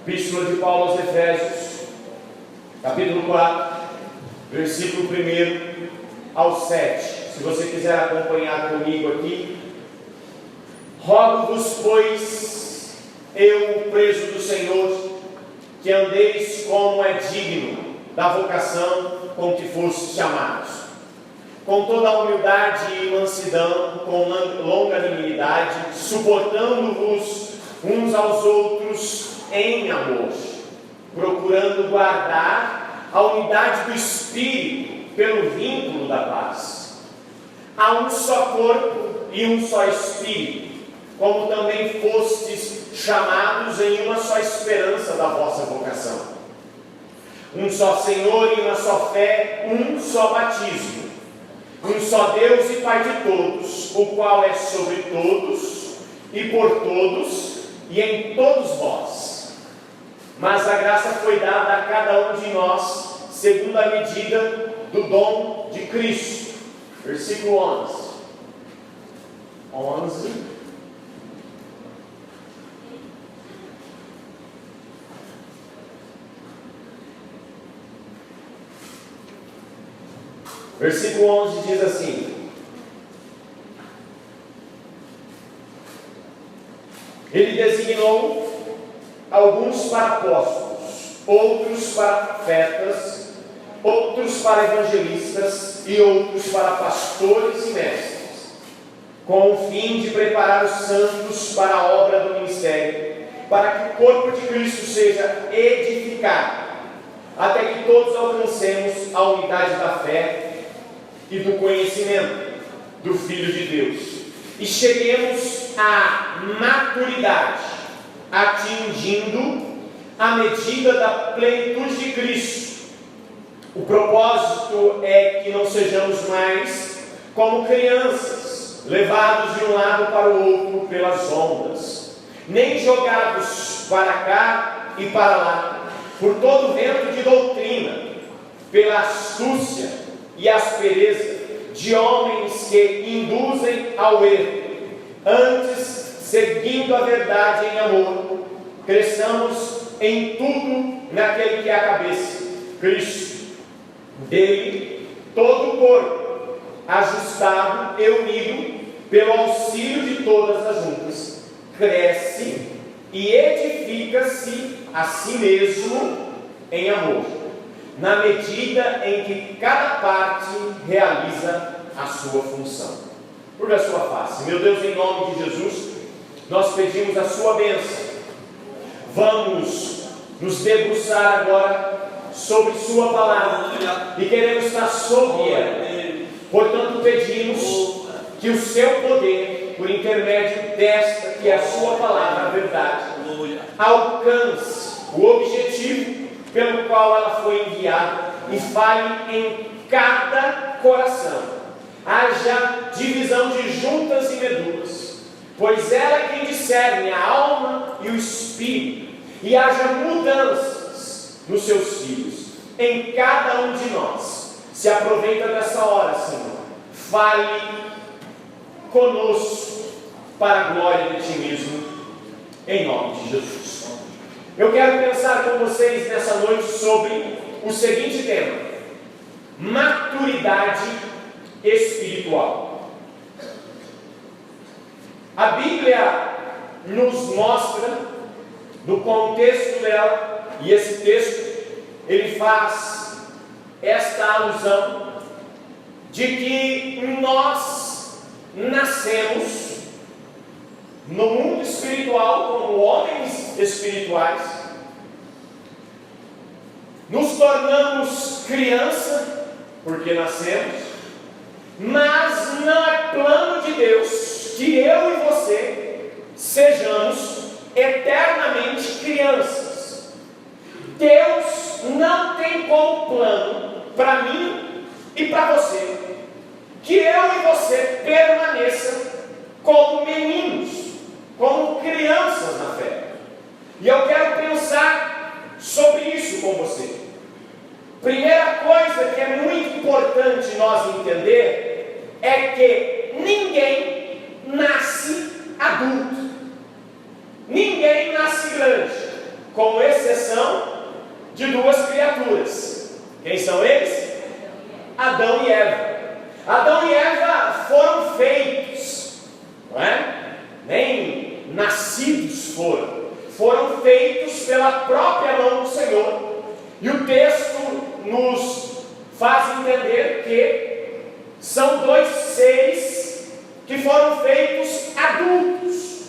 Epístola de Paulo aos Efésios, capítulo 4, versículo 1 ao 7. Se você quiser acompanhar comigo aqui. Rogo-vos, pois, eu, preso do Senhor, que andeis como é digno da vocação com que fostes chamados, com toda a humildade e mansidão, com longanimidade, suportando-vos uns aos outros em amor, procurando guardar a unidade do Espírito pelo vínculo da paz. Há um só corpo e um só Espírito, como também fostes chamados em uma só esperança da vossa vocação. Um só Senhor e uma só fé, um só batismo. Um só Deus e Pai de todos, o qual é sobre todos e por todos e em todos vós. Mas a graça foi dada a cada um de nós, segundo a medida do dom de Cristo. Versículo 11. Versículo 11 diz assim: Ele designou alguns para apóstolos, outros para profetas, outros para evangelistas e outros para pastores e mestres, com o fim de preparar os santos para a obra do ministério, para que o corpo de Cristo seja edificado, até que todos alcancemos a unidade da fé e do conhecimento do Filho de Deus, e cheguemos à maturidade, atingindo a medida da plenitude de Cristo. O propósito é que não sejamos mais como crianças, levados de um lado para o outro pelas ondas, nem jogados para cá e para lá, por todo vento de doutrina, pela astúcia e aspereza de homens que induzem ao erro. Antes, seguindo a verdade em amor, cresçamos em tudo naquele que é a cabeça, Cristo. Dele, todo o corpo, ajustado e unido pelo auxílio de todas as juntas, cresce e edifica-se a si mesmo em amor, na medida em que cada parte realiza a sua função. Curva a sua face. Meu Deus, em nome de Jesus, nós pedimos a sua bênção. Vamos nos debruçar agora sobre sua palavra e queremos estar sobre ela. Portanto, pedimos que o seu poder, por intermédio desta que é a sua palavra, a verdade, alcance o objetivo pelo qual ela foi enviada e fale em cada coração. Haja divisão de juntas e medulas, pois ela é quem discerne a alma e o espírito, e haja mudanças nos seus filhos, em cada um de nós. Se aproveita dessa hora, Senhor, fale conosco para a glória de Ti mesmo, em nome de Jesus. Eu quero pensar com vocês nessa noite sobre o seguinte tema: maturidade espiritual. A Bíblia nos mostra, no contexto dela, e esse texto, ele faz esta alusão, de que nós nascemos no mundo espiritual como homens espirituais, nos tornamos criança porque nascemos, mas não é plano de Deus que eu e você sejamos eternamente crianças. Deus não tem como plano para mim e para você que eu e você permaneça como meninos, como crianças na fé. E eu quero pensar sobre isso com você. Primeira coisa que é muito importante nós entender é que ninguém nasce adulto, ninguém nasce grande, com exceção exceção de duas criaturas. Quem são eles? Adão e Eva. Adão e Eva foram feitos, não é? Nem nascidos foram feitos pela própria mão do Senhor. E o texto nos faz entender que são dois seres que foram feitos adultos.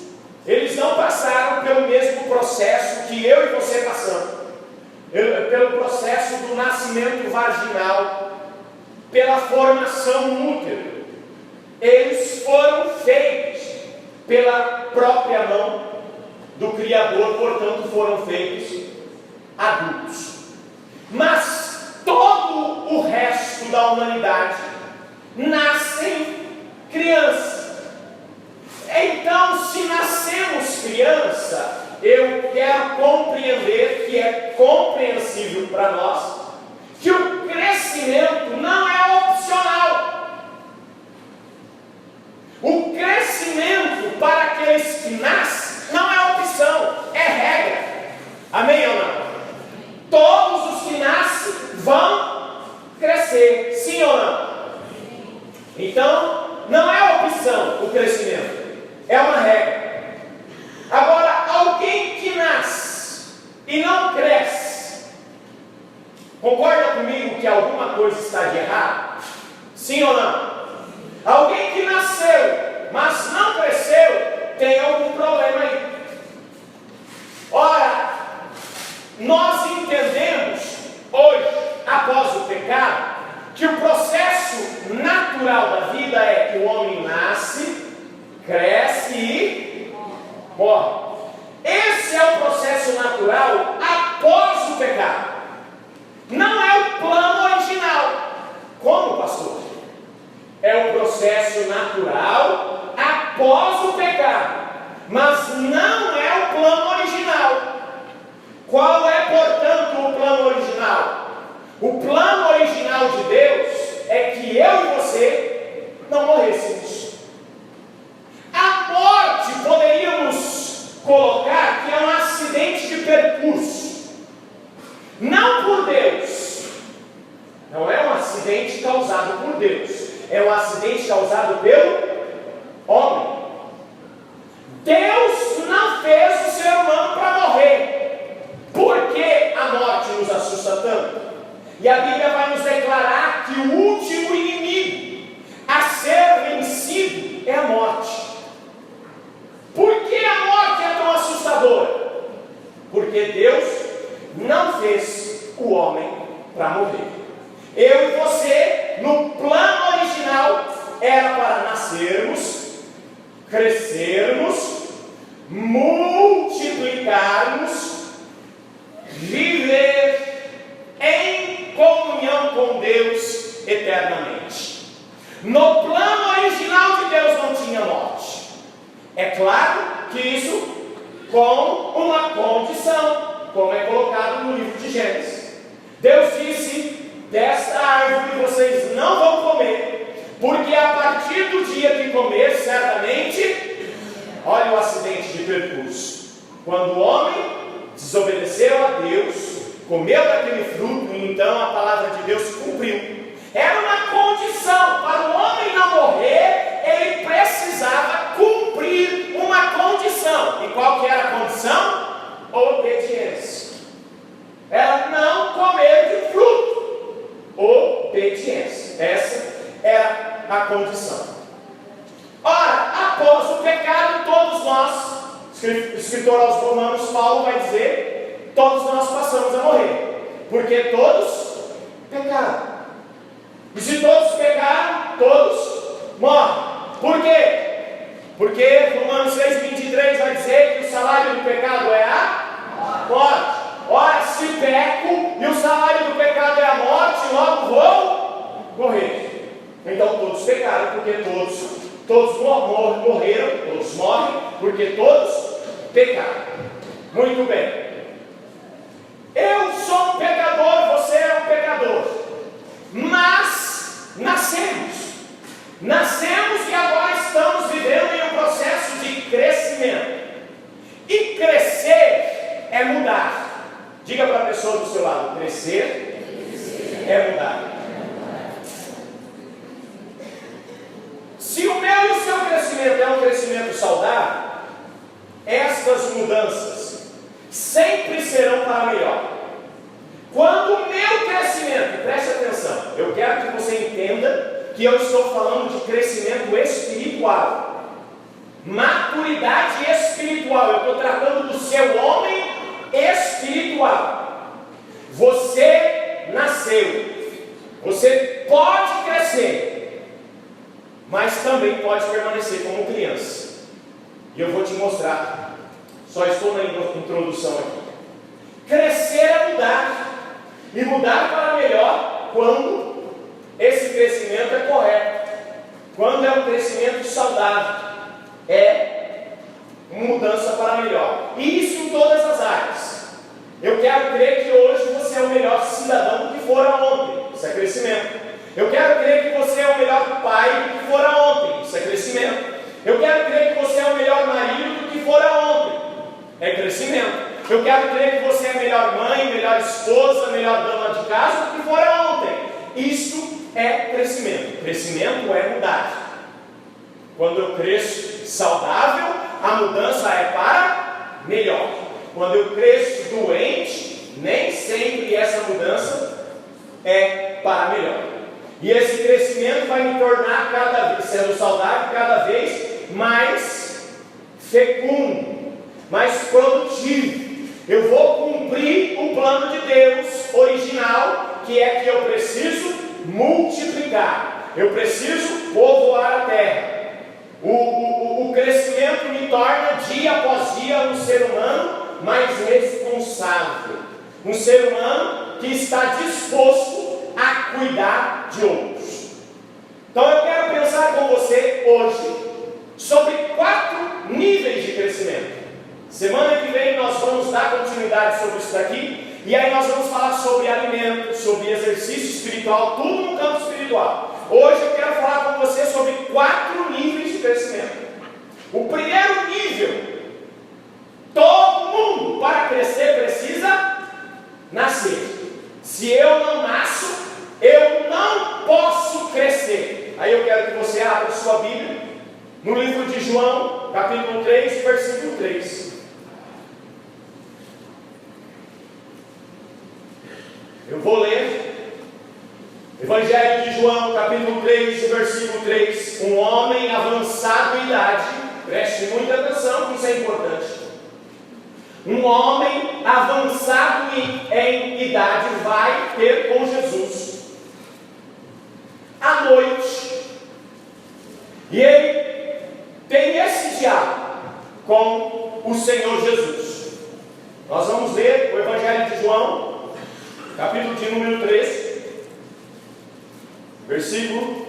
Eles não passaram pelo mesmo processo que eu e você passamos, pelo processo do nascimento vaginal, pela formação no útero. Eles foram feitos pela própria mão do Criador, portanto foram feitos adultos. Mas todo o resto da humanidade nascem crianças. Então, se nascemos criança, eu quero compreender que é compreensível para nós que o crescimento não é opcional. O crescimento para aqueles que nascem não é opção, é regra. Amém ou não? Todos os que nascem vão crescer, sim ou não? Então, não é opção o crescimento, é uma regra. Agora, alguém que nasce e não cresce, concorda comigo que alguma coisa está de errado? Sim ou não? Alguém que nasceu, mas não cresceu, tem algum problema aí. Ora, nós entendemos hoje, após o pecado, que o processo natural da vida é que o homem nasce, cresce e morre. Esse é o processo natural após o pecado. Não é o plano original. Como, pastor? É o processo natural após o pecado, mas não é o plano original. Qual é, portanto, o plano original? O plano original de Deus é que eu e você não morrêssemos. A morte poderíamos colocar que é um acidente de percurso, não por Deus. Não é um acidente causado por Deus, é um acidente causado pelo homem. Deus não fez o ser humano para morrer. Por que a morte nos assusta tanto? E a Bíblia vai nos declarar que o último inimigo a ser vencido é a morte. Por que a morte é tão assustadora? Porque Deus não fez o homem para morrer. Eu e você, no plano original, era para nascermos, crescermos, multiplicarmos, viver em comunhão com Deus eternamente. No plano original de Deus não tinha morte. É claro que isso com uma condição, como é colocado no livro de Gênesis. Deus disse: desta árvore vocês não vão comer, porque a partir do dia que comer, certamente, olha o acidente de percurso. Quando o homem desobedeceu a Deus, comeu daquele fruto, então a palavra de Deus se cumpriu. Era uma condição, para o homem não morrer, ele precisava cumprir uma condição. E qual que era a condição? Obediência. Era não comer de fruto. Obediência. Essa era a condição. Ora, após o pecado, todos nós, o escritor aos Romanos, Paulo vai dizer, todos nós passamos a morrer, porque todos pecaram. E se todos pecaram, todos morrem. Por quê? Porque Romanos 6,23 vai dizer que o salário do pecado é a morte. Ora, se peco e o salário do pecado é a morte, logo vou morrer. Então todos pecaram, porque todos morreram, todos morrem, porque todos pecaram. Muito bem. Eu sou um pecador, você é um pecador. Mas nascemos e agora estamos vivendo em um processo de crescimento. E crescer é mudar. Diga para a pessoa do seu lado: crescer é mudar. Se o meu e o seu crescimento é um crescimento saudável, estas mudanças sempre serão para melhor. Quando o meu crescimento, preste atenção, eu quero que você entenda que eu estou falando de crescimento espiritual, maturidade espiritual. Eu estou tratando do seu homem espiritual. Você nasceu, você pode crescer, mas também pode permanecer como criança. E eu vou te mostrar. Só estou na introdução aqui. Crescer é mudar. E mudar para melhor quando esse crescimento é correto. Quando é um crescimento saudável. É uma mudança para melhor. E isso em todas as áreas. Eu quero crer que hoje você é o melhor cidadão do que fora ontem. Isso é crescimento. Eu quero crer que você é o melhor pai do que fora ontem. Isso é crescimento. Eu quero crer que você é o melhor marido do que fora ontem. É crescimento. Eu quero crer que você é a melhor mãe, melhor esposa, melhor dona de casa do que fora ontem. Isso é crescimento. Crescimento é mudar. Quando eu cresço saudável, a mudança é para melhor. Quando eu cresço doente, nem sempre essa mudança é para melhor. E esse crescimento vai me tornar cada vez, sendo saudável, cada vez mais fecundo, mais produtivo. Eu vou cumprir o plano de Deus original, que é que eu preciso multiplicar. Eu preciso povoar a terra. O crescimento me torna dia após dia um ser humano mais responsável. Um ser humano que está disposto a cuidar de outros. Então eu quero pensar com você hoje sobre 4 níveis de crescimento. Semana que vem nós vamos dar continuidade sobre isso daqui. E aí nós vamos falar sobre alimento, sobre exercício espiritual, tudo no campo espiritual. Hoje eu quero falar com você sobre 4 níveis de crescimento. O primeiro nível: todo mundo para crescer precisa nascer. Se eu não nasço, eu não posso crescer. Aí eu quero que você abra sua Bíblia no livro de João, capítulo 3, versículo 3. Eu vou ler Evangelho de João, capítulo 3, versículo 3. Um homem avançado em idade, preste muita atenção que isso é importante. Um homem avançado em idade vai ter com Jesus à noite. E ele tem esse diálogo com o Senhor Jesus. Nós vamos ler o Evangelho de João, capítulo de número 3, versículo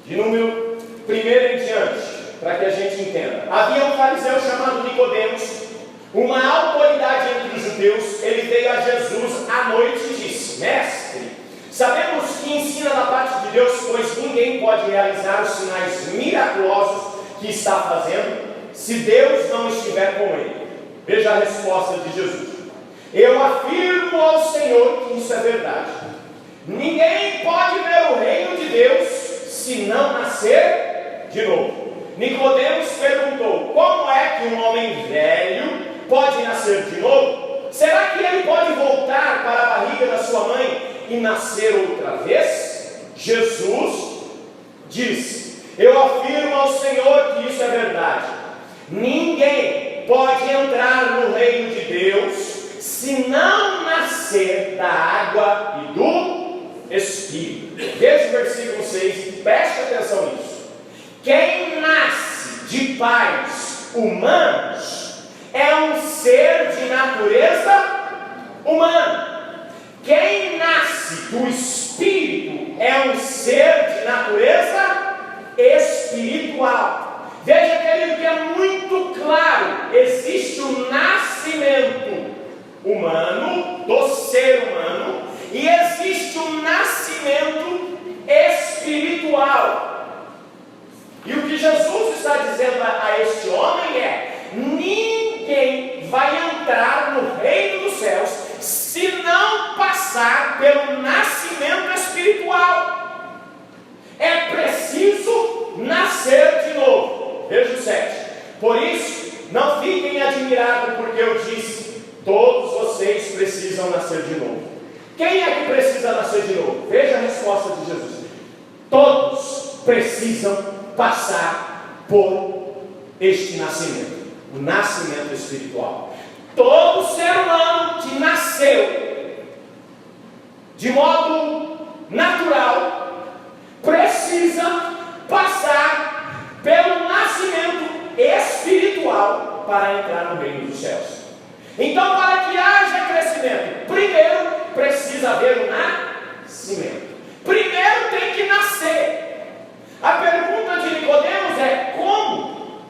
de número 1 em diante, para que a gente entenda. Havia um fariseu chamado Nicodemos, uma autoridade entre os judeus. Ele veio a Jesus à noite e disse: Mestre, sabemos que ensina da parte de Deus, pois ninguém pode realizar os sinais miraculosos que está fazendo, se Deus não estiver com ele. Veja a resposta de Jesus: eu afirmo ao Senhor que isso é verdade. Ninguém pode ver o reino de Deus se não nascer de novo. Nicodemos perguntou: como é que um homem velho pode nascer de novo? Será que ele pode voltar para a barriga da sua mãe e nascer outra vez? Jesus disse: eu afirmo ao Senhor que isso é verdade. Ninguém pode entrar no reino de Deus se não nascer da água e do Espírito. Veja o versículo 6 e preste atenção nisso. Quem nasce de pais humanos é um ser de natureza humana. Quem nasce do Espírito é um ser de natureza espiritual. Veja, querido, que é muito claro. Existe o nascimento humano, do ser humano, e existe um nascimento espiritual. E o que Jesus está dizendo a este homem é: ninguém vai entrar no reino dos céus precisam nascer de novo. Quem é que precisa nascer de novo? Veja a resposta de Jesus. Todos precisam passar por este nascimento, o nascimento espiritual. Todo ser humano que nasceu de modo natural precisa passar pelo nascimento espiritual para entrar no reino dos céus. Então, para que haja crescimento, primeiro precisa haver um nascimento. Primeiro tem que nascer. A pergunta de Nicodemos é como?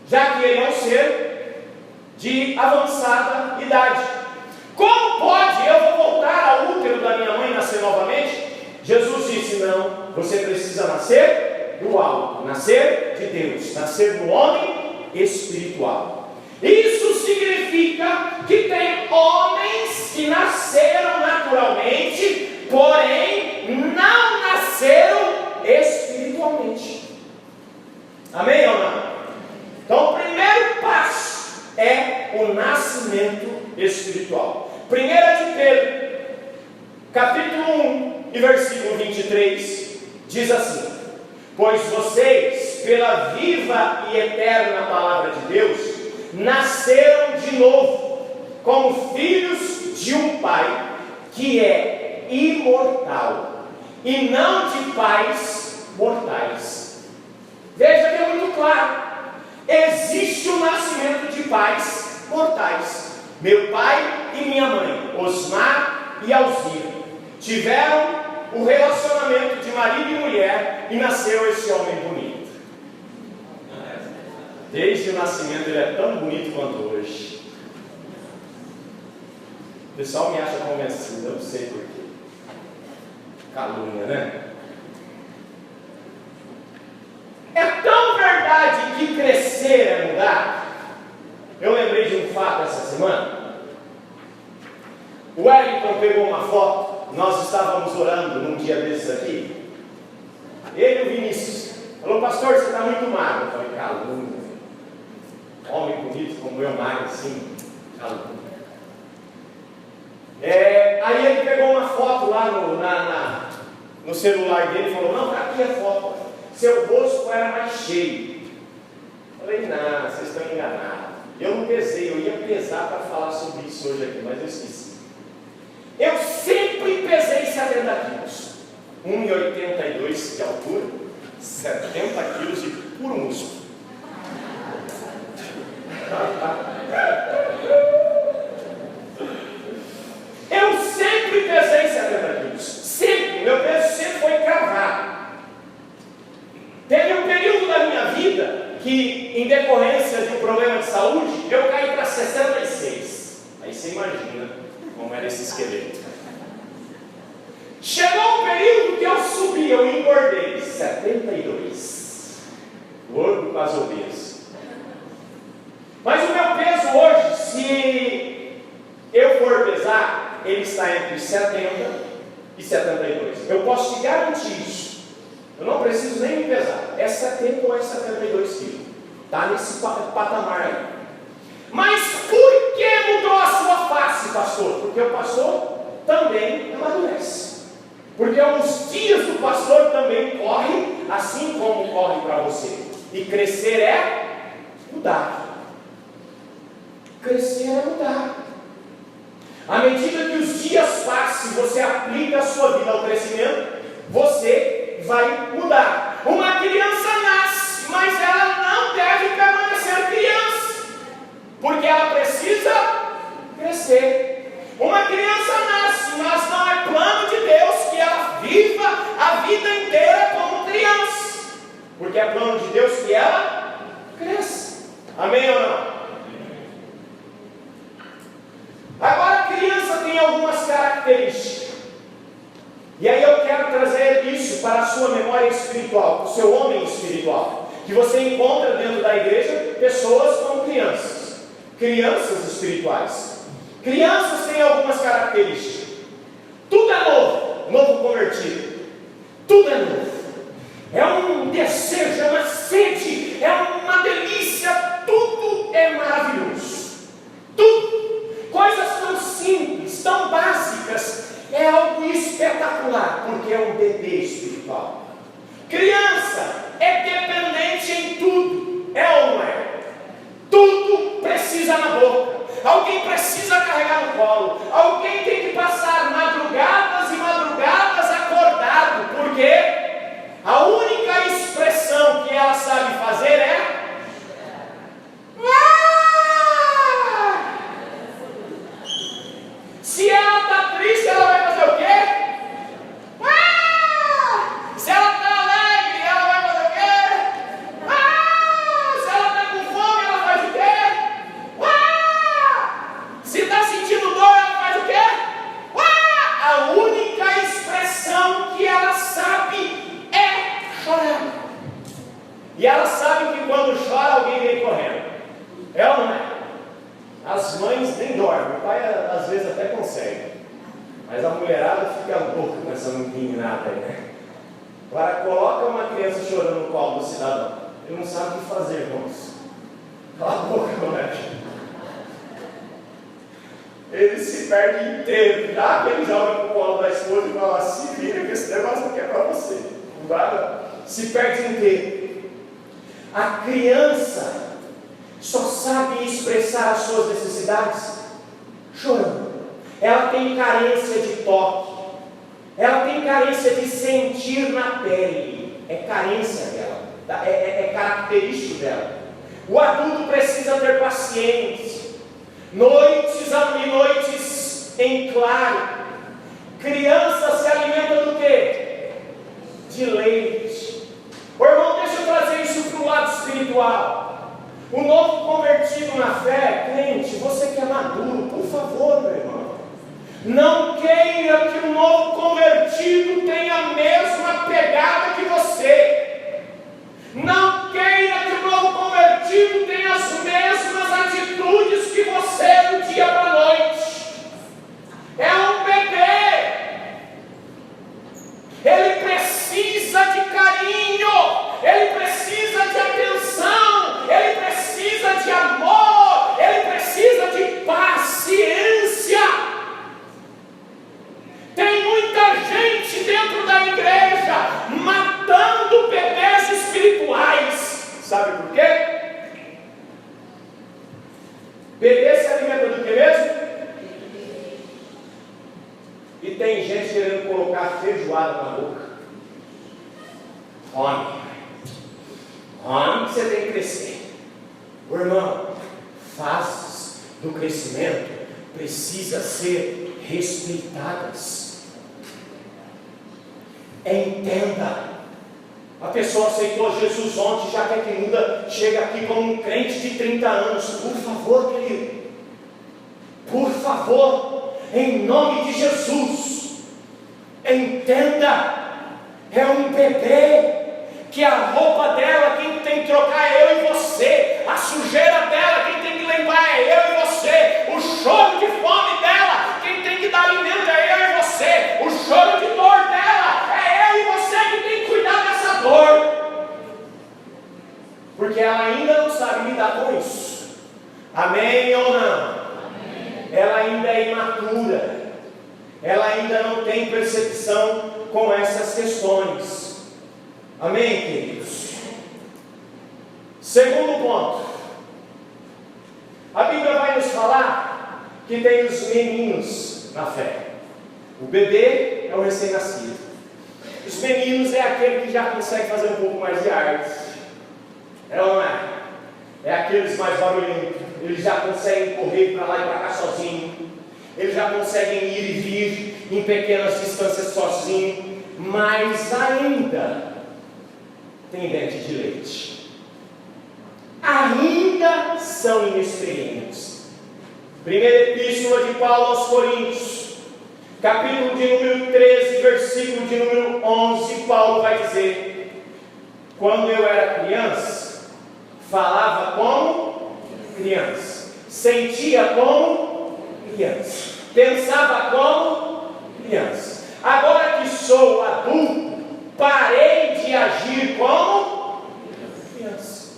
Já que ele é um ser de avançada idade. Como pode eu vou voltar ao útero da minha mãe e nascer novamente? Jesus disse: não, você precisa nascer do alto, nascer de Deus, nascer do homem espiritual. Isso significa que tem homens que nasceram naturalmente, porém não nasceram espiritualmente. Amém ou não? Então o primeiro passo é o nascimento espiritual. 1 de Pedro, capítulo 1 e versículo 23, diz assim: pois vocês, pela viva e eterna palavra de Deus, nasceram de novo, como filhos de um Pai que é imortal, e não de pais mortais. Veja que é muito claro: existe o nascimento de pais mortais. Meu pai e minha mãe, Osmar e Alzir, tiveram o relacionamento de marido e mulher e nasceu esse homem bonito. Desde o nascimento ele é tão bonito quanto hoje. O pessoal me acha convencido, eu não sei porquê. Calúnia, né? É tão verdade que crescer é mudar. Eu lembrei de um fato essa semana. O Wellington pegou uma foto. Nós estávamos orando num dia desses aqui. Ele e o Vinícius falou: pastor, você está muito magro. Eu falei: calúnia. Homem bonito como eu, magro assim, calúnia. Aí ele pegou uma foto lá no celular dele e falou: não, está aqui a foto. Seu rosto era mais cheio. Eu falei: não, vocês estão enganados. Eu não pesei, eu ia pesar para falar sobre isso hoje aqui, mas eu esqueci. Eu sempre pesei 70 quilos. 1,82 de altura, 70 quilos de puro músculo. Eu sempre pesei 70 quilos. Sempre, meu peso sempre foi cravado. Teve um período da minha vida que, em decorrência de um problema de saúde, eu caí para 66. Aí você imagina como era esse esqueleto. Chegou um período que eu subi, eu engordei 72. Gordo, quase obeso. Mas o meu peso hoje, se eu for pesar, ele está entre 70 e 72. Eu posso te garantir isso. Eu não preciso nem me pesar. É 70 ou é 72 quilos. Está nesse patamar aí. Mas por que mudou a sua face, pastor? Porque o pastor também amadurece. Porque os dias do pastor também correm, assim como correm para você. E crescer é mudar. Crescer é mudar. À medida que os dias passam, você aplica a sua vida ao crescimento, você vai mudar. Uma criança nasce, mas ela não deve permanecer criança, porque ela precisa crescer. Uma criança nasce, mas não é plano de Deus que ela viva a vida inteira como criança, porque é plano de Deus que ela cresça. Amém ou não? Agora a criança tem algumas características. E aí eu quero trazer isso para a sua memória espiritual, para o seu homem espiritual. Que você encontra dentro da igreja pessoas como crianças. Crianças espirituais. Crianças têm algumas características. Tudo é novo, novo convertido. Tudo é novo. É um desejo, é uma sede, é uma delícia. Tudo é maravilhoso. Tudo. Coisas tão simples, tão espetacular, porque é um bebê espiritual. Criança é dependente em tudo, é ou não é? Tudo precisa na boca. Alguém precisa carregar no colo. Alguém tem que passar madrugadas e madrugadas acordado. Por quê? A única expressão que ela sabe fazer é... Se ela está triste, ela vai fazer o quê? Se ela está alegre, ela vai fazer o quê? Se ela está com fome, ela faz o quê? Se está sentindo dor, ela faz o quê? A única expressão que ela sabe é chorar. E ela sabe que quando chora, alguém vem correndo. É ou não é? As mães nem dormem, o pai às vezes até consegue, mas a mulherada fica louca com essa meninada aí, né? Agora coloca uma criança chorando no colo do cidadão, ele não sabe o que fazer, irmãos. Cala a boca, moleque. Ele se perde inteiro, já que ele joga no colo da esposa e fala, se vira que esse negócio aqui é para você. Não dá, não. Se perde inteiro. A criança só sabe expressar as suas necessidades chorando. Ela tem carência de toque, ela tem carência de sentir na pele, é carência dela, é característico dela. O adulto precisa ter paciência, noites e noites em claro. Criança se alimenta do quê? De leite. Ô irmão, deixa eu trazer isso para o lado espiritual. O novo convertido na fé, crente, você que é maduro, por favor, meu irmão, não queira que o novo convertido tenha a mesma pegada que você. Não queira que o novo convertido tenha as mesmas atitudes que você do dia para a noite. É um bebê. Ele precisa de carinho, ele precisa de atenção, ele precisa de amor, ele precisa de paciência. Tem muita gente dentro da igreja matando bebês espirituais. Sabe por quê? Bebê se alimenta do que mesmo? E tem gente querendo colocar feijoada na boca. Homem, você tem que crescer. O irmão, fases do crescimento precisam ser respeitadas. Entenda. A pessoa aceitou Jesus ontem, já quer que muda, chega aqui como um crente de 30 anos. Por favor, querido. Por favor, em nome de Jesus, entenda. É um bebê. Que a roupa dela, quem tem que trocar é eu e você. A sujeira dela, quem tem que limpar é eu e você. O choro de fome dela, quem tem que dar alimento é eu e você. O choro de dor dela, é eu e você que tem que cuidar dessa dor. Porque ela ainda não sabe lidar com isso. Amém ou não? Amém. Ela ainda é imatura. Ela ainda não tem percepção com essas questões. Amém, queridos? Segundo ponto. A Bíblia vai nos falar que tem os meninos na fé. O bebê é o recém-nascido. Os meninos é aquele que já consegue fazer um pouco mais de arte. É ou não é? É aqueles mais barulhentos. Eles já conseguem correr para lá e para cá sozinho. Eles já conseguem ir e vir em pequenas distâncias sozinho. Mas ainda tem dente de leite. Ainda são inexperientes. Primeira epístola de Paulo aos Coríntios, capítulo de número 13, versículo de número 11, Paulo vai dizer: quando eu era criança, falava como criança, sentia como criança, pensava como criança. Agora que sou adulto, parei de agir como criança.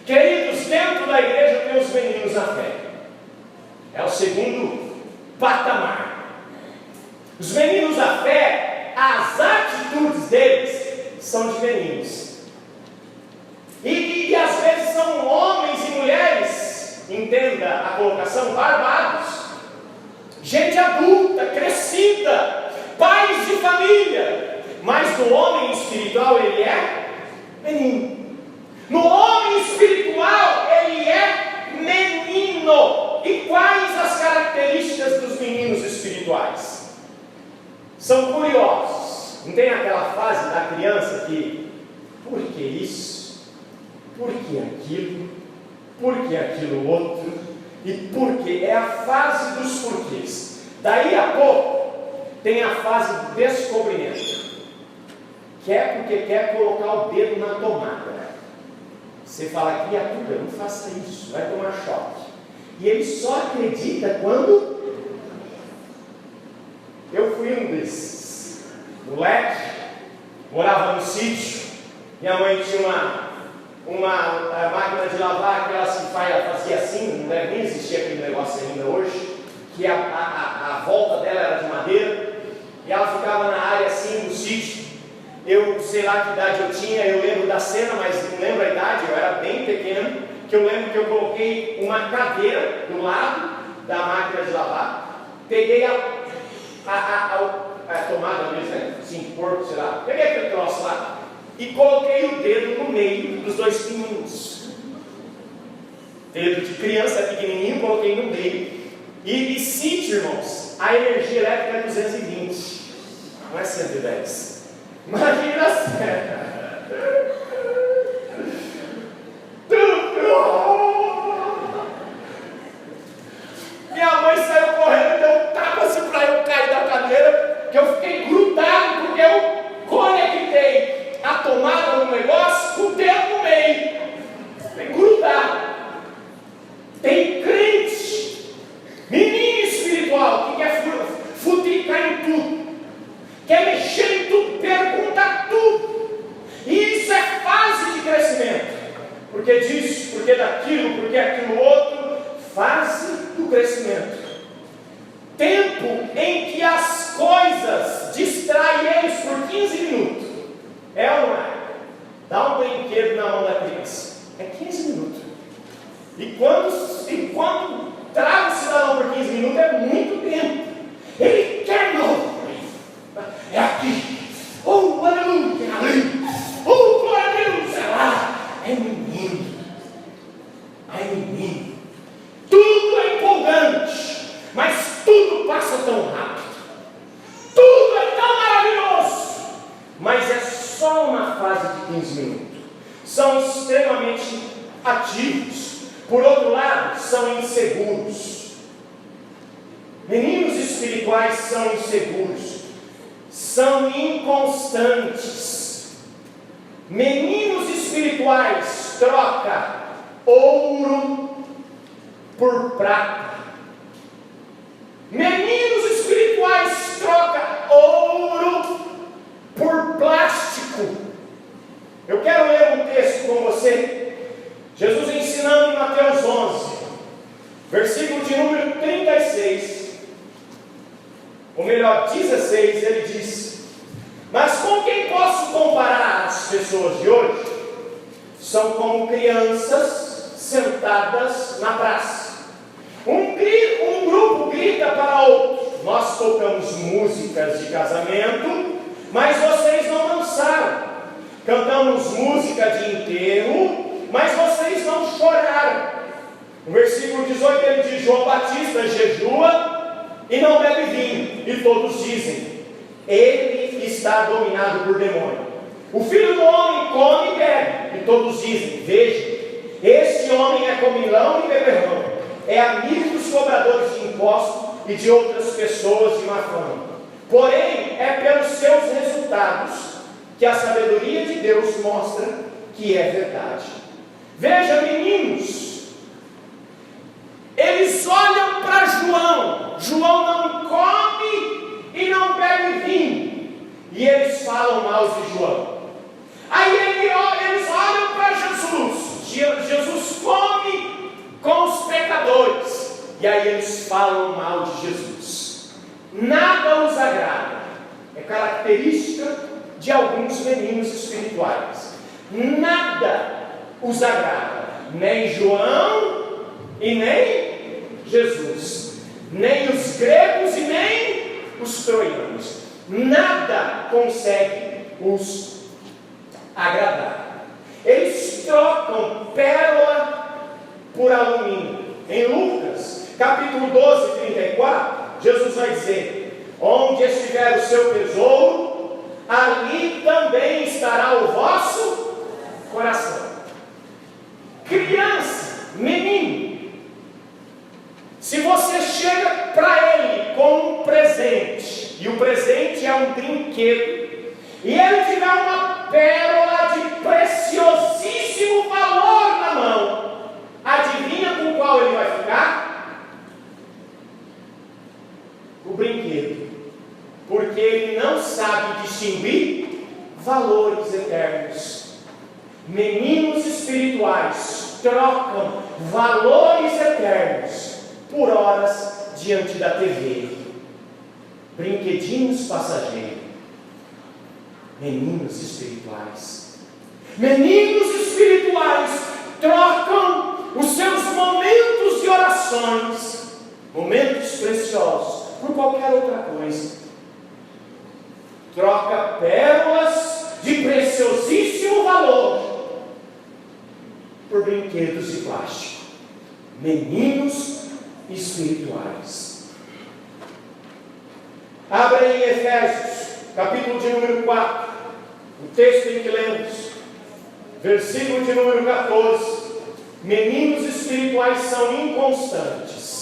Queridos, dentro da igreja tem os meninos na fé. É o segundo patamar. Os meninos da fé, as atitudes deles são de meninos. E às vezes são homens e mulheres, entenda a colocação, barbados. Gente adulta, crescida, pais de família. Mas no homem espiritual ele é menino. No homem espiritual ele é menino. E quais as características dos meninos espirituais? São curiosos. Não tem aquela fase da criança que, por que isso? Por que aquilo? Por que aquilo outro? E por que? É a fase dos porquês. Daí a pouco tem a fase do descobrimento. Quer porque quer colocar o dedo na tomada. Você fala, criatura, não faça isso, vai tomar choque. E ele só acredita quando eu fui um desses. Moleque, morava no sítio, minha mãe tinha uma máquina de lavar, aquelas que fazia assim, não deve nem existir aquele negócio ainda hoje, que a volta dela era de madeira, e ela ficava na área assim do sítio. Eu sei lá que idade eu tinha, eu lembro da cena, mas não lembro a idade, eu era bem pequeno, que eu lembro que eu coloquei uma cadeira do lado da máquina de lavar, peguei a tomada mesmo, né? Sim, porco, sei lá, peguei aquele troço lá, e coloquei o dedo no meio dos dois pininhos. Dedo de criança pequenininho, coloquei no meio. E sítio, irmãos, a energia elétrica é 220, não é 110. Imagina a cena. Minha mãe saiu correndo e deu um tapa assim para eu cair da cadeira, que eu fiquei grudado porque eu conectei a tomada no negócio com o dedo no meio. Fiquei grudado. Tem crente, menino espiritual, que quer futricar em tudo, quer mexer em tudo, pergunta tudo. E isso é fase de crescimento. Porque disso, porque daquilo, porque aquilo outro, fase do crescimento. Tempo em que as coisas distraem eles por 15 minutos. É ou não é? Dá um brinquedo na mão da criança. É 15 minutos. E quando trava o cidadão por 15 minutos, é muito tempo. Ele quer novo. É aqui. Oh, aleluia. Oh, glória a Deus. É lá. É menino. É menino. Tudo é empolgante. Mas tudo passa tão rápido. Tudo é tão maravilhoso. Mas é só uma fase de 15 minutos. São extremamente ativos. Por outro lado, são inseguros. Meninos espirituais são inseguros. São inconstantes. Meninos espirituais trocam ouro por prata. Meninos espirituais trocam ouro por plástico. Eu quero ler um texto com você. Jesus ensinando em Mateus 11, versículo de número 36, ou melhor, 16, ele diz: mas com quem posso comparar as pessoas de hoje? São como crianças sentadas na praça. Um grupo grita para outro: nós tocamos músicas de casamento, mas vocês não dançaram. Cantamos música de enterro, mas vocês não choraram. No versículo 18 ele diz: João Batista jejua e não bebe vinho, e todos dizem: ele está dominado por demônio. O Filho do Homem come e bebe, e todos dizem: veja, este homem é comilão e beberrão, é amigo dos cobradores de impostos e de outras pessoas de má fama. Porém, é pelos seus resultados que a sabedoria de Deus mostra que é verdade. Veja, meninos, eles olham para João. João não come e não bebe vinho, e eles falam mal de João. Aí eles olham para Jesus. Jesus come com os pecadores, e aí eles falam mal de Jesus. nada os agrada. É característica de alguns meninos espirituais. Nada os agrada, nem João e nem Jesus, nem os gregos e nem os troianos. Nada consegue os agradar. Eles trocam pérola por alumínio. Em Lucas, capítulo 12, 34, Jesus vai dizer: onde estiver o seu tesouro, ali também estará o vosso coração. Criança, menino, se você chega para ele com um presente, e o presente é um brinquedo, e ele tiver uma pérola de preciosíssimo valor na mão, adivinha com qual ele vai ficar? O brinquedo. Porque ele não sabe distinguir valores eternos. Meninos espirituais trocam valores eternos por horas diante da TV. Brinquedinhos passageiros. Meninos espirituais. Meninos espirituais trocam os seus momentos de orações, momentos preciosos, por qualquer outra coisa. Troca pérolas de preciosíssimo valor por brinquedos de plástico. Meninos espirituais. Abra em Efésios, capítulo de número 4, o texto em que lemos, versículo de número 14. Meninos espirituais são inconstantes.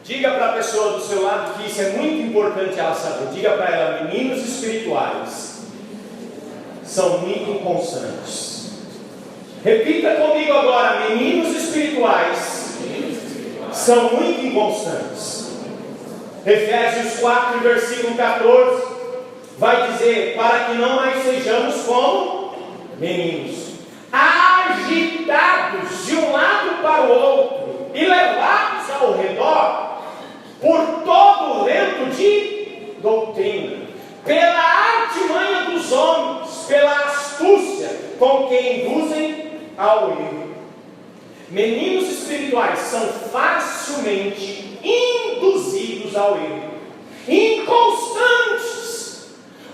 Diga para a pessoa do seu lado que isso é muito importante ela saber. Diga para ela: meninos espirituais são muito inconstantes. Repita comigo agora: meninos espirituais são muito inconstantes. Efésios 4, versículo 14, vai dizer: para que não mais sejamos como meninos, agitados de um lado para o outro e levados ao redor por todo o vento de doutrina, pela artimanha dos homens, pela astúcia com que induzem ao erro. Meninos espirituais são facilmente induzidos ao erro, inconstantes.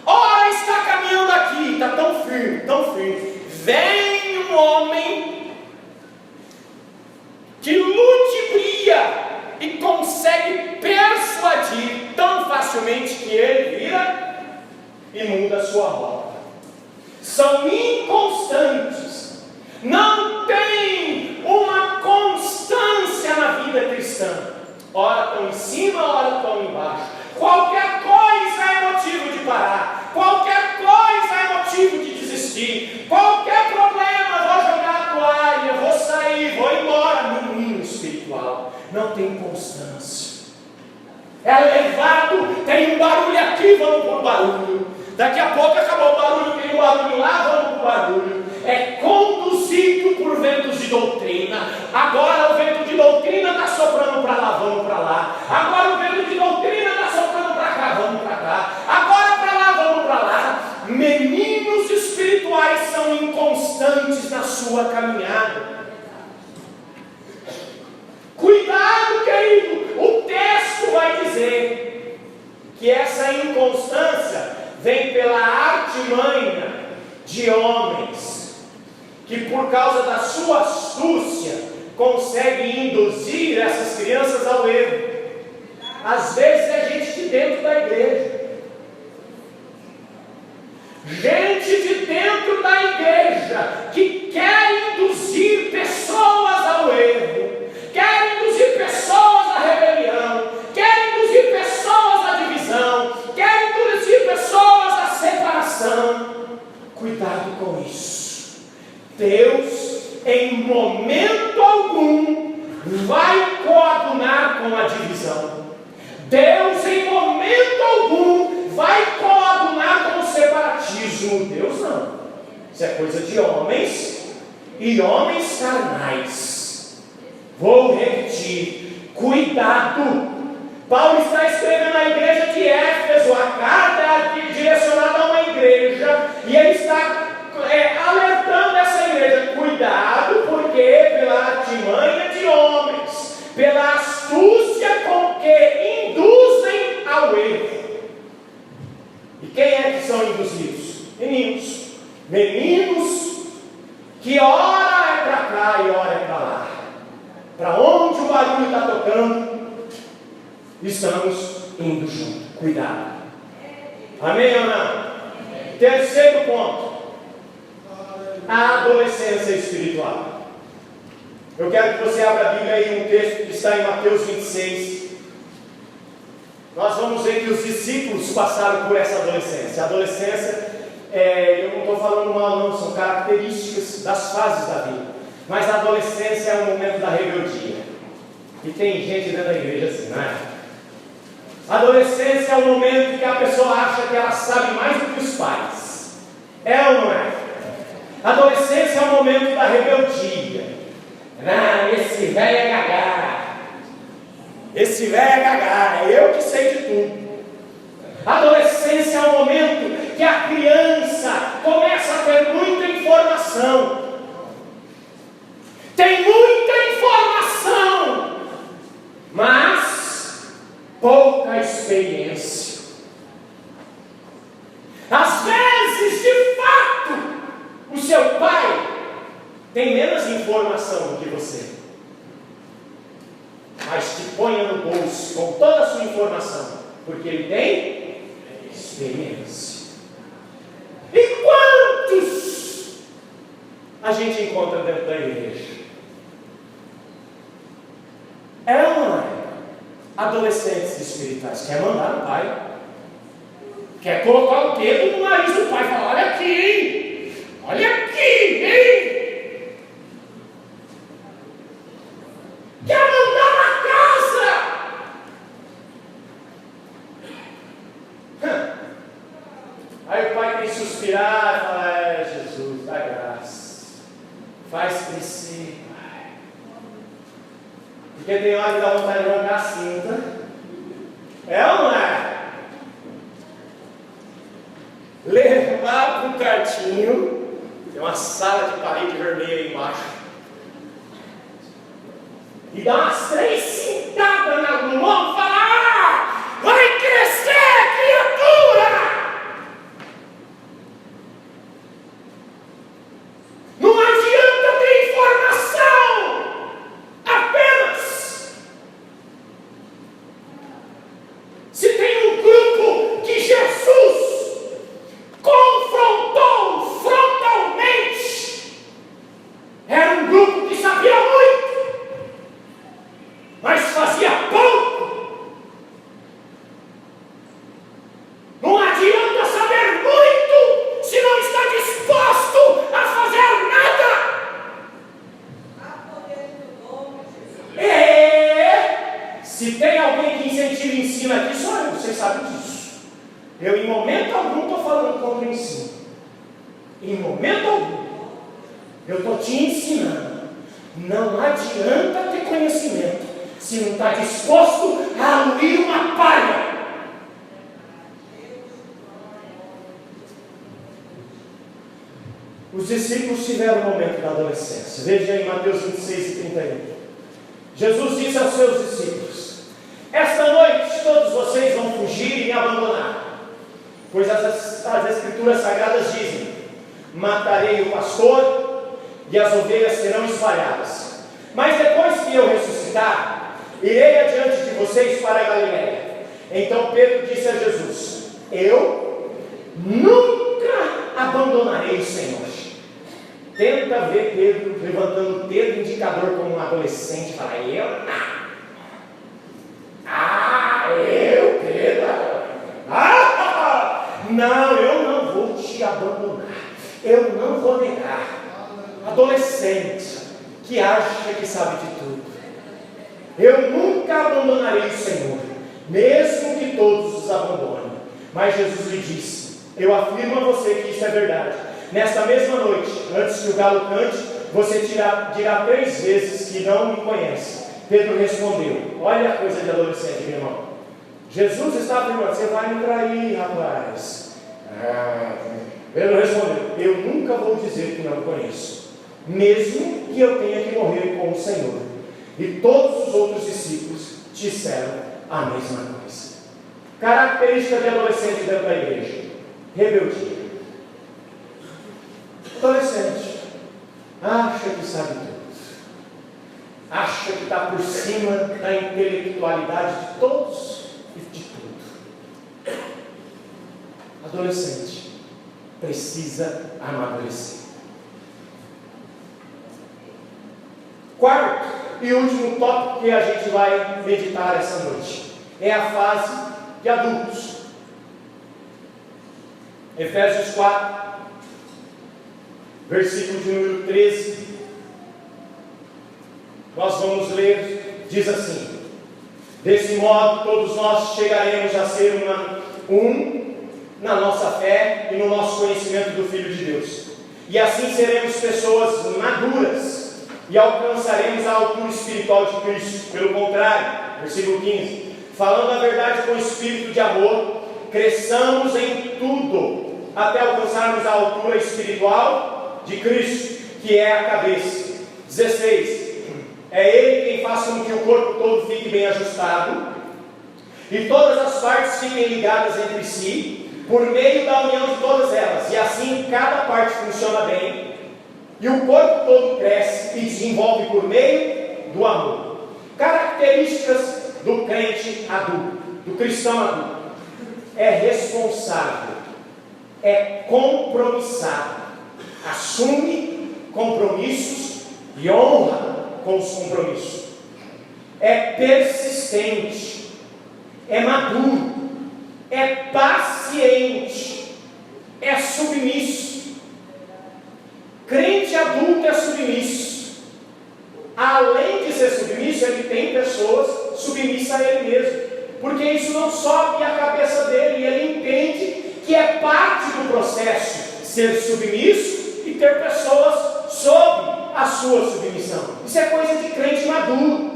Ora está caminhando aqui, está tão firme, tão firme. Vem um homem que ludibriia e consegue persuadir tão facilmente que ele vira e muda a sua rota. São inconstantes, não tem uma constância na vida cristã. Ora estão em cima, ora estão embaixo. Qualquer coisa é motivo de parar, qualquer coisa é motivo de desistir, qualquer problema, vou jogar a toalha, vou sair, vou embora. Menino espiritual não tem constância, é levado, tem um barulho aqui, vamos para o barulho, daqui a pouco acabou o barulho, tem um barulho lá, vamos para o barulho. É conduzido por ventos de doutrina. Agora o vento de doutrina está soprando para lá, vamos para lá. Agora o vento de doutrina está soprando para cá, vamos para cá. Agora para lá, vamos para lá. Meninos espirituais são inconstantes na sua caminhada. Cuidado, querido, o texto vai dizer que essa inconstância vem pela artimanha de homens, que por causa da sua astúcia conseguem induzir essas crianças ao erro. Às vezes é gente de dentro da igreja. Gente de dentro da igreja que quer induzir pessoas ao erro, quer induzir pessoas à rebelião, quer induzir pessoas à divisão, quer induzir pessoas à separação. Cuidado com isso. Deus, em momento algum, vai coadunar com a divisão. Deus, em momento algum, vai coadunar com o separatismo. Deus não. Isso é coisa de homens e homens carnais. Vou repetir: cuidado. Paulo está escrevendo à igreja de Éfeso, a carta é direcionada a uma igreja, e ele está alertando essa igreja: cuidado, porque pela artimanha de homens, pela astúcia com que induzem ao erro. E quem é que são induzidos? Meninos que ora é para cá e ora é para lá. Para onde o barulho está tocando, estamos indo junto. Cuidado. Amém ou não? Terceiro ponto: a adolescência espiritual. Eu quero que você abra a Bíblia aí, um texto que está em Mateus 26. Nós vamos ver que os discípulos passaram por essa adolescência. A adolescência, eu não estou falando mal não, são características das fases da vida. Mas a adolescência é o momento da rebeldia. E tem gente dentro da igreja assim, não é? A adolescência é o momento que a pessoa acha que ela sabe mais do que os pais. É ou não é? A adolescência é o momento da rebeldia. Esse velho é gagá. Esse velho é gagá, é eu que sei de tudo. A adolescência é o momento que a criança começa a ter muita informação. Tem muita informação, mas pouca experiência. Às vezes, de fato, o seu pai tem menos informação do que você, mas te ponha no bolso com toda a sua informação, porque ele tem experiência. E quantos a gente encontra dentro da igreja? É ou não é? Adolescentes espirituais quer mandar no pai, quer colocar o dedo no nariz do pai e falar: olha aqui, hein? Olha aqui, hein? Quer mandar na casa. Aí o pai tem que suspirar e falar: Jesus, dá graça, faz crescer, pai. Porque tem hora que dá vontade de arrancar a cinta. É ou não é? Levar para um quartinho, tem uma sala de parede vermelha aí embaixo, e dar umas 3 cintadas no ombro e falar: vai crescer, criatura! Não adianta ter informação apenas. Se tem um grupo que Jesus confrontou frontalmente, era um grupo que sabia muito, mas fazia pouco. Não adianta saber muito se não está disposto a fazer nada. Se tem alguém que incentiva e ensina aqui, sou eu, vocês sabem disso. Eu em momento algum estou falando contra o ensino. Em momento algum. Eu estou te ensinando. Não adianta ter conhecimento se não está disposto a aluir uma palha. Os discípulos tiveram o momento da adolescência. Veja em Mateus 26 e 31. Jesus disse aos seus discípulos: esta noite todos vocês vão fugir e me abandonar, pois as escrituras sagradas dizem: matarei o pastor e as ovelhas serão espalhadas. Mas depois que eu ressuscitar, irei adiante de vocês para a Galileia. Então Pedro disse a Jesus: eu nunca abandonarei o Senhor. Tenta ver Pedro levantando o dedo indicador como um adolescente e falar: eu eu, Pedro, não, eu não vou te abandonar, eu não vou negar. Adolescente que acha que sabe de tudo, eu nunca abandonarei o Senhor, mesmo que todos os abandonem. Mas Jesus lhe disse: eu afirmo a você que isso é verdade. Nesta mesma noite, antes que o galo cante, você dirá 3 vezes que não me conhece. Pedro respondeu, olha a coisa de adolescente, meu irmão. Jesus está afirmando, você vai me trair, rapaz. Pedro respondeu, eu nunca vou dizer que não conheço, mesmo que eu tenha que morrer com o Senhor. E todos os outros discípulos disseram a mesma coisa. Característica de adolescente dentro da igreja: rebeldia. Adolescente acha que sabe tudo, acha que está por cima da intelectualidade de todos e de tudo. Adolescente precisa amadurecer. Quarto e último tópico que a gente vai meditar essa noite é a fase de adultos. Efésios 4, versículo de número 13. Nós vamos ler, diz assim: desse modo todos nós chegaremos a ser um na nossa fé e no nosso conhecimento do Filho de Deus, e assim seremos pessoas maduras e alcançaremos a altura espiritual de Cristo. Pelo contrário, versículo 15, falando a verdade com espírito de amor, cresçamos em tudo até alcançarmos a altura espiritual de Cristo, que é a cabeça. 16, é Ele quem faz com que o corpo todo fique bem ajustado e todas as partes fiquem ligadas entre si por meio da união de todas elas, e assim cada parte funciona bem e o corpo todo cresce e desenvolve por meio do amor. Características do crente adulto, do cristão adulto: é responsável, é compromissado, assume compromissos e honra com os compromissos, é persistente, é maduro, é paciente, é submisso. Crente adulto é submisso. Além de ser submisso, ele tem pessoas submissas a ele mesmo, porque isso não sobe a cabeça dele, e ele entende que é parte do processo ser submisso e ter pessoas sob a sua submissão. Isso é coisa de crente maduro.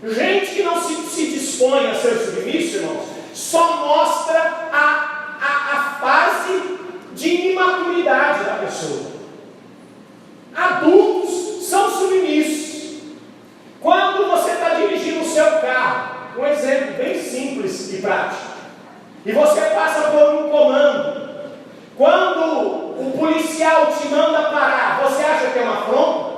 Gente que não se dispõe a ser submisso, irmãos, só mostra a fase de imaturidade da pessoa. Adultos são submissos. Quando você está dirigindo o seu carro, um exemplo bem simples e prático, e você passa por um comando, quando o policial te manda parar, você acha que é uma afronta?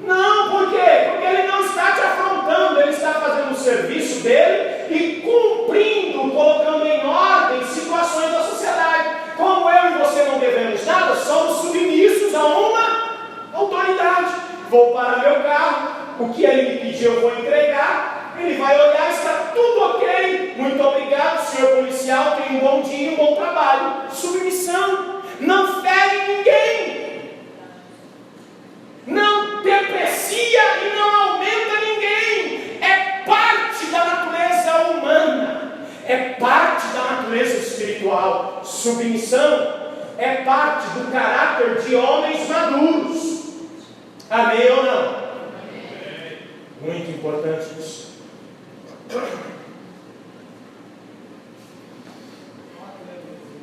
Não, por quê? Porque ele não está te afrontando, ele está fazendo o serviço dele e cumprindo, colocando em ordem situações da sociedade. Como eu e você não devemos nada, somos submissos a uma autoridade. Vou parar meu carro, o que ele me pediu eu vou entregar, ele vai olhar, está tudo ok, muito obrigado, senhor policial, tenha um bom dia, um bom trabalho. Submissão, não fere ninguém, não deprecia e não aumenta ninguém, é parte da natureza humana, é parte da natureza espiritual. Submissão é parte do caráter de homens maduros. Amém ou não? Amém. Muito importante isso.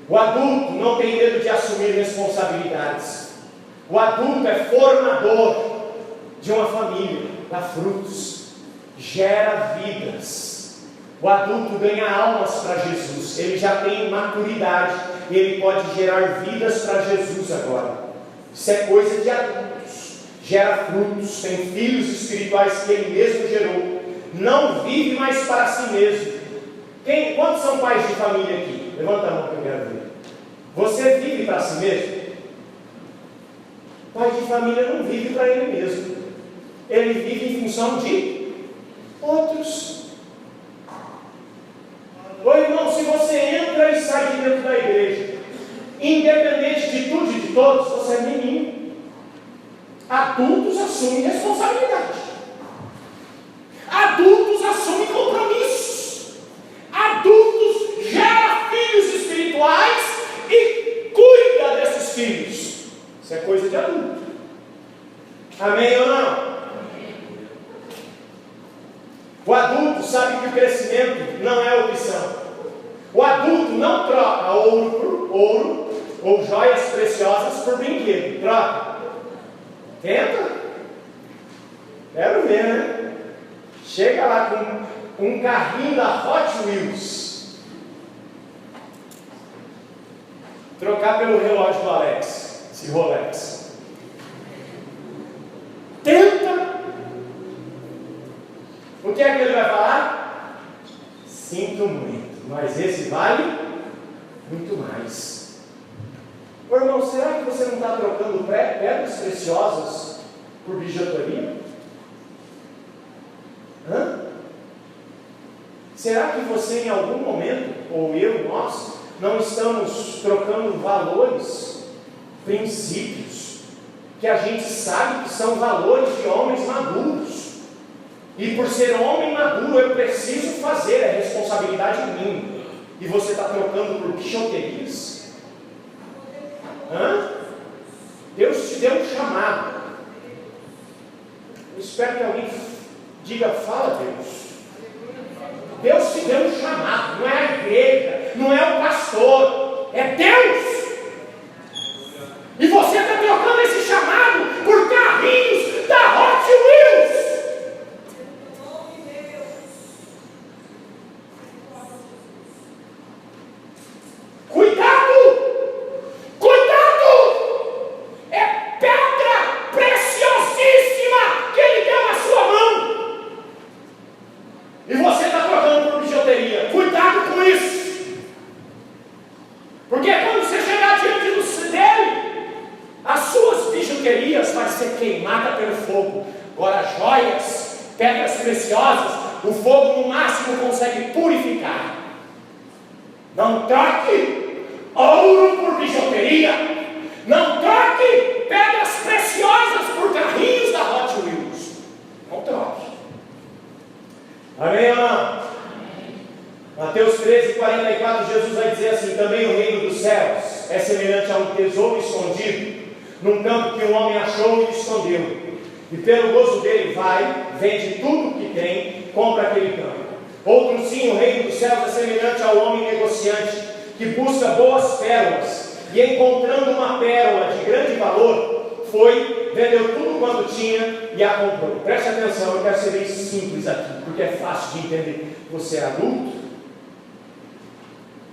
O adulto não tem medo de assumir responsabilidades. O adulto é formador de uma família, dá frutos, gera vidas. O adulto ganha almas para Jesus, ele já tem maturidade, ele pode gerar vidas para Jesus agora. Isso é coisa de adultos, gera frutos, tem filhos espirituais que ele mesmo gerou, não vive mais para si mesmo. Quantos são pais de família aqui? Levanta a mão que eu quero ver. Você vive para si mesmo? Pai de família não vive para ele mesmo, ele vive em função de outros. Ô irmão, se você entra e sai de dentro da igreja, independente de tudo e de todos, você é menino. Adultos assumem responsabilidade, adultos assumem compromissos, adultos geram filhos espirituais e cuida desses filhos. Isso é coisa de Amém ou não? O adulto sabe que o crescimento não é opção. O adulto não troca ouro por ouro ou joias preciosas por brinquedo. Troca. Tenta. Quero ver, né? Chega lá com um carrinho da Hot Wheels. Trocar pelo relógio do Alex. Esse Rolex. Tenta. O que é que ele vai falar? Sinto muito, mas esse vale muito mais. Ô irmão, será que você não está trocando pedras preciosas por bijuteria? Hã? Será que você em algum momento, ou eu, nós, não estamos trocando valores, princípios, que a gente sabe que são valores de homens maduros? E por ser homem maduro, eu preciso fazer, é responsabilidade minha. E você está trocando por bijuterias? Hã? Deus te deu um chamado. Eu espero que alguém diga, fala Deus. Deus te deu um chamado, não é a igreja, não é o pastor, é Deus. E você está trocando esse chamado por carrinhos da Hot Wheels. Vai ser queimada pelo fogo. Agora, joias, pedras preciosas, o fogo no máximo consegue purificar. Não troque ouro por bijuteria. Não troque pedras preciosas por carrinhos da Hot Wheels. Não troque. Amém ou não? Mateus 13:44, Jesus vai dizer assim: também o reino dos céus é semelhante a um tesouro escondido num campo que um homem achou e escondeu. E pelo gozo dele vai, vende tudo o que tem, compra aquele campo. Outro sim, o reino dos céus é semelhante ao homem negociante, que busca boas pérolas, e encontrando uma pérola de grande valor, foi, vendeu tudo quanto tinha e a comprou. Preste atenção, eu quero ser bem simples aqui, porque é fácil de entender. Você é adulto?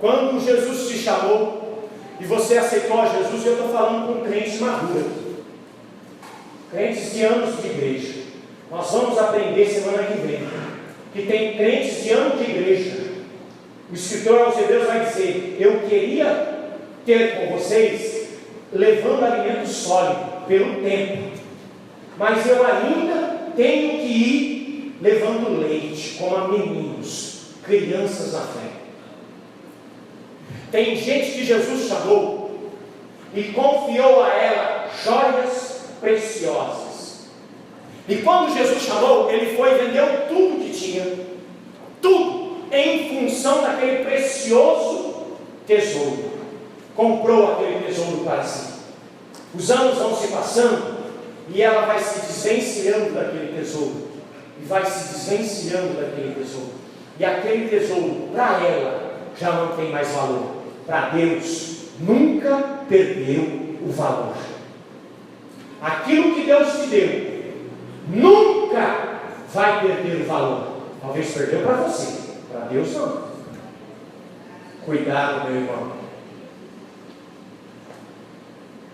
Quando Jesus te chamou e você aceitou a Jesus, eu estou falando com crentes maduros, crentes de anos de igreja. Nós vamos aprender semana que vem que tem crentes de anos de igreja. O escritor aos Hebreus vai dizer: eu queria ter com vocês levando alimento sólido pelo tempo, mas eu ainda tenho que ir levando leite, como a meninos, crianças na fé. Tem gente que Jesus chamou e confiou a ela joias preciosas. E quando Jesus chamou, ele foi e vendeu tudo que tinha, tudo, em função daquele precioso tesouro. Comprou aquele tesouro para si. Os anos vão se passando e ela vai se desvencilhando daquele tesouro. E vai se desvencilhando daquele tesouro. E aquele tesouro, para ela, já não tem mais valor. Para Deus, nunca perdeu o valor. Aquilo que Deus te deu, nunca vai perder o valor. Talvez perdeu para você, para Deus não. Cuidado, meu irmão.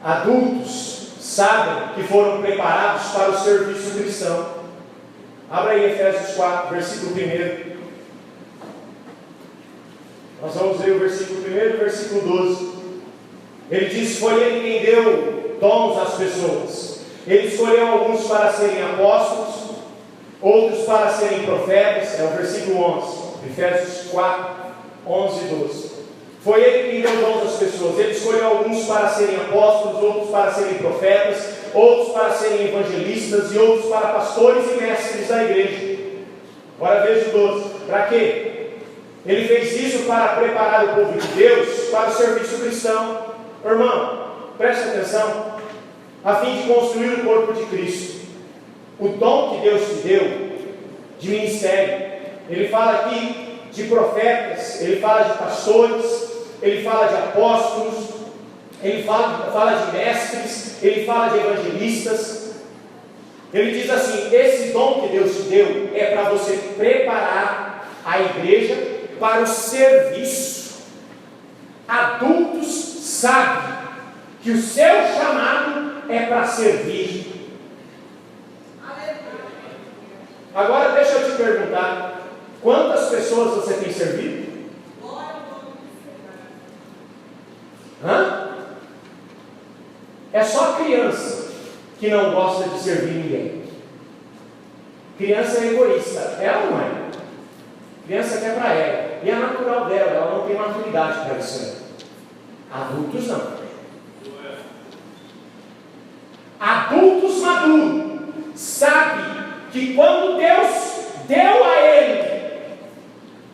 Adultos sabem que foram preparados para o serviço cristão. Abra aí Efésios 4, versículo 1. Nós vamos ler o versículo 1 e o versículo 12. Ele diz: foi ele quem deu dons às pessoas. Ele escolheu alguns para serem apóstolos, outros para serem profetas. É o versículo 11, Efésios 4, 11 e 12. Foi ele quem deu dons às pessoas. Ele escolheu alguns para serem apóstolos, outros para serem profetas, outros para serem evangelistas e outros para pastores e mestres da igreja. Agora veja o 12. Para quê? Ele fez isso para preparar o povo de Deus para o serviço cristão. Irmão, preste atenção. A fim de construir o corpo de Cristo, o dom que Deus te deu de ministério. Ele fala aqui de profetas, ele fala de pastores, ele fala de apóstolos, ele fala de mestres, ele fala de evangelistas. Ele diz assim: esse dom que Deus te deu é para você preparar a igreja para o serviço. Adultos sabem que o seu chamado é para servir. Agora deixa eu te perguntar: quantas pessoas você tem servido? É só criança que não gosta de servir ninguém. Criança é egoísta, ela não é. Criança quer para ela, e é natural dela, ela não tem maturidade para isso. Adultos não. Adultos maduros sabem que quando Deus deu a ele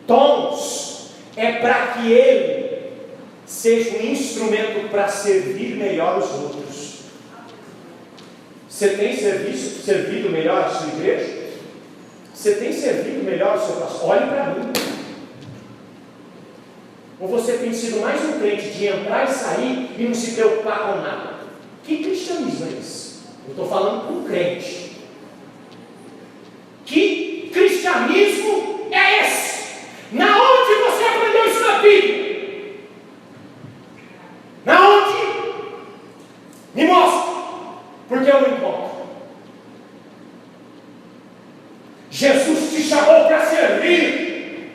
dons, é para que ele seja um instrumento para servir melhor os outros. Você tem servido melhor a sua igreja? Você tem servido melhor o seu pastor? Olhe para mim. Ou você tem sido mais um crente de entrar e sair e não se preocupar com nada? Que cristianismo é esse? Eu estou falando com um crente. Que cristianismo é esse? Na onde você aprendeu isso na Bíblia? Na onde? Me mostra, porque eu não encontro. Jesus te chamou para servir.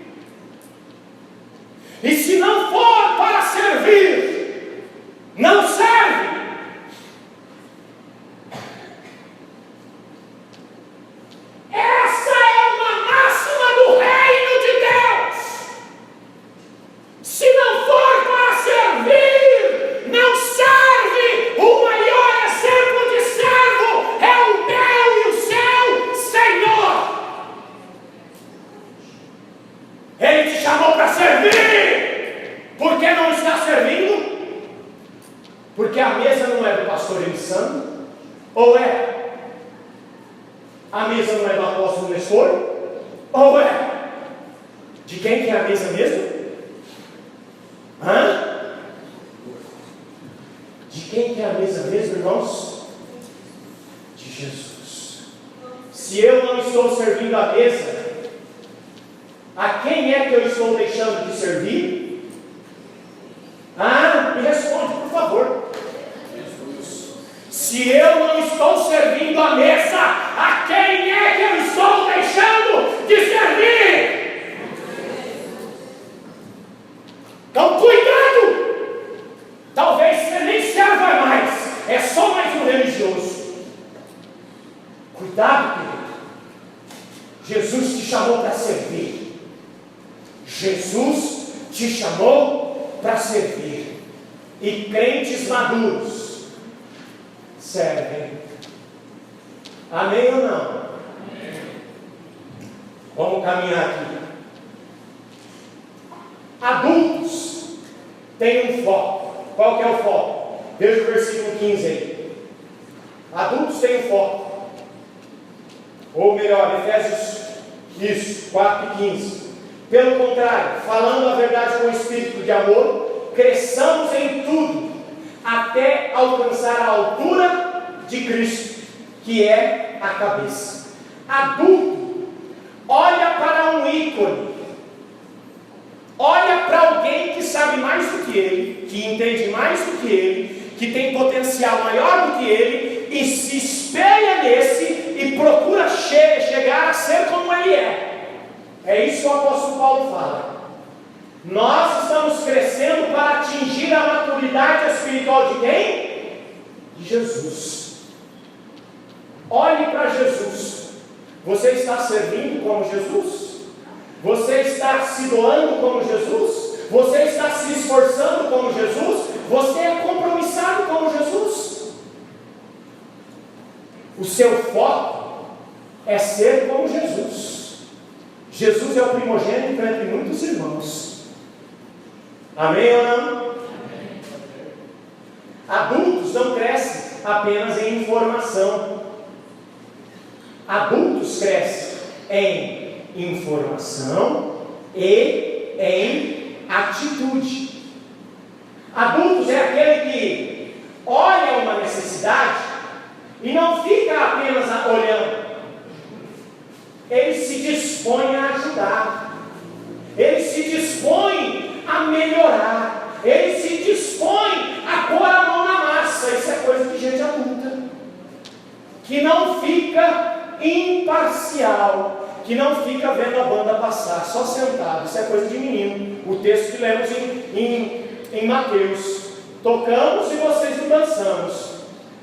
E se não for para servir, não serve. Essa é uma máxima do reino de Deus. Se não for para servir, não serve. O maior exemplo de servo é o meu e o seu Senhor. Ele te chamou para servir. Por que não está servindo? Porque a mesa não é do pastor Elisandro? Ou é? A mesa não é do apóstolo Nestor? Ou é? De quem que é a mesa mesmo? De quem que é a mesa mesmo, irmãos? De Jesus. Se eu não estou servindo a mesa, a quem é que eu estou deixando de servir? Me responde, por favor. Se eu não estou servindo a mesa, a quem é que eu estou deixando de servir? Então, cuidado! Talvez você nem serva mais, é só mais um religioso. Cuidado, querido. Jesus te chamou para servir. Jesus te chamou para servir. E crentes maduros servem. Amém ou não? Amém. Vamos caminhar aqui. Adultos têm um foco. Qual que é o foco? Veja o versículo 15 aí. Adultos têm um foco. Ou melhor, Efésios 4:15. Pelo contrário, falando a verdade com o espírito de amor, cresçamos em tudo, até alcançar a altura de Cristo, que é a cabeça. Adulto olha para um ícone, olha para alguém que sabe mais do que ele, que entende mais do que ele, que tem potencial maior do que ele, e se espelha nesse e procura chegar a ser como ele é. É isso que o apóstolo Paulo fala. Nós estamos crescendo para atingir a maturidade espiritual de quem? De Jesus. Olhe para Jesus. Você está servindo como Jesus? Você está se doando como Jesus? Você está se esforçando como Jesus? Você é compromissado como Jesus? O seu foco é ser como Jesus. Jesus é o primogênito entre muitos irmãos. Amém ou não? Amém. Adultos não crescem apenas em informação. Adultos crescem em informação e em atitude. Adultos é aquele que olha uma necessidade e não fica apenas olhando. Ele se dispõe a ajudar. Ele se dispõe a melhorar. Ele se dispõe a pôr a mão na massa. Isso é coisa de gente adulta, que não fica imparcial, que não fica vendo a banda passar, só sentado. Isso é coisa de menino. O texto que lemos em Mateus: tocamos e vocês não dançamos,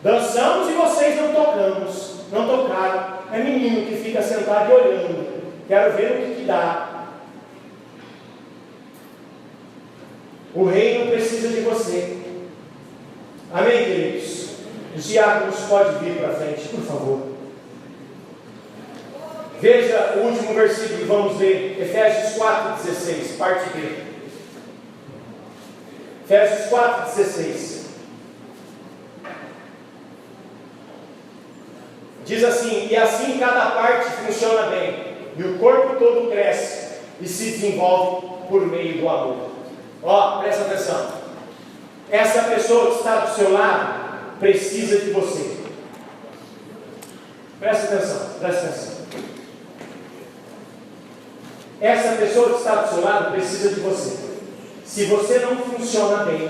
dançamos e vocês não tocaram. É menino que fica sentado e olhando. Quero ver o que dá. O reino precisa de você. Amém, queridos? Os diáconos podem vir para frente, por favor. Veja o último versículo que vamos ler, Efésios 4,16, parte B. Efésios 4,16. Diz assim: e assim cada parte funciona bem, e o corpo todo cresce e se desenvolve por meio do amor. Ó, presta atenção. Essa pessoa que está do seu lado precisa de você. Presta atenção, presta atenção. Essa pessoa que está do seu lado precisa de você. Se você não funciona bem,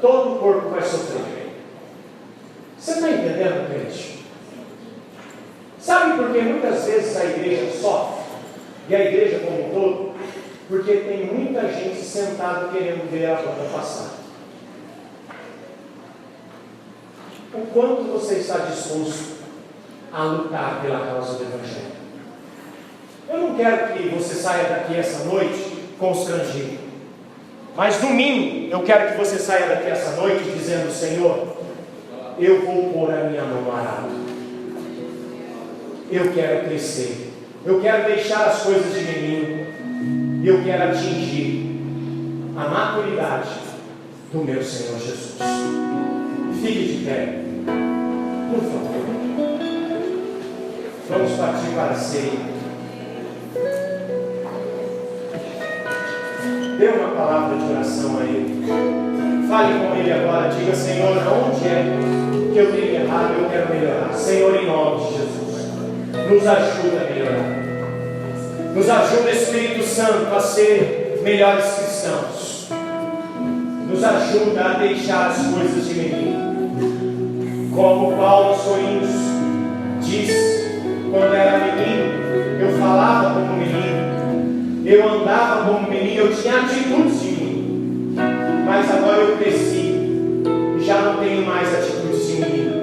todo o corpo vai sofrer. Você está entendendo, gente? Sabe por que muitas vezes a igreja sofre? E a igreja como um todo? Porque tem muita gente sentada querendo ver a banda passar. O quanto você está disposto a lutar pela causa do Evangelho? Eu não quero que você saia daqui essa noite constrangido, mas no mínimo eu quero que você saia daqui essa noite dizendo: Senhor, eu vou pôr a minha mão no arado. Eu quero crescer, eu quero deixar as coisas de menino, eu quero atingir a maturidade do meu Senhor Jesus. Fique de pé, por favor. Vamos partir para a ceia. Dê uma palavra de oração a Ele. Fale com Ele agora. Diga: Senhor, onde é que eu tenho errado? Eu quero melhorar. Senhor, em nome de Jesus, nos ajuda a melhorar. Nos ajuda, Espírito Santo, a ser melhores cristãos. Nos ajuda a deixar as coisas de menino. Como Paulo aos Coríntios diz: quando era menino, eu falava como menino, eu andava como menino, eu tinha atitudes de menino. Mas agora eu cresci e já não tenho mais atitudes de menino.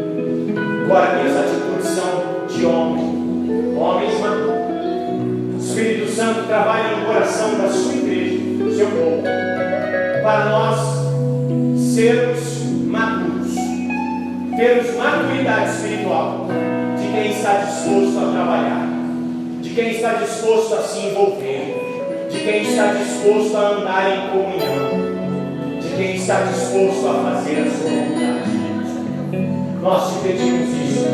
Agora minhas atitudes são de homem. Homens maduros. O Espírito Santo trabalha no coração da sua igreja, do seu povo, para nós sermos maduros, termos maturidade espiritual, de quem está disposto a trabalhar, de quem está disposto a se envolver, de quem está disposto a andar em comunhão, de quem está disposto a fazer a sua vontade. Nós te pedimos isso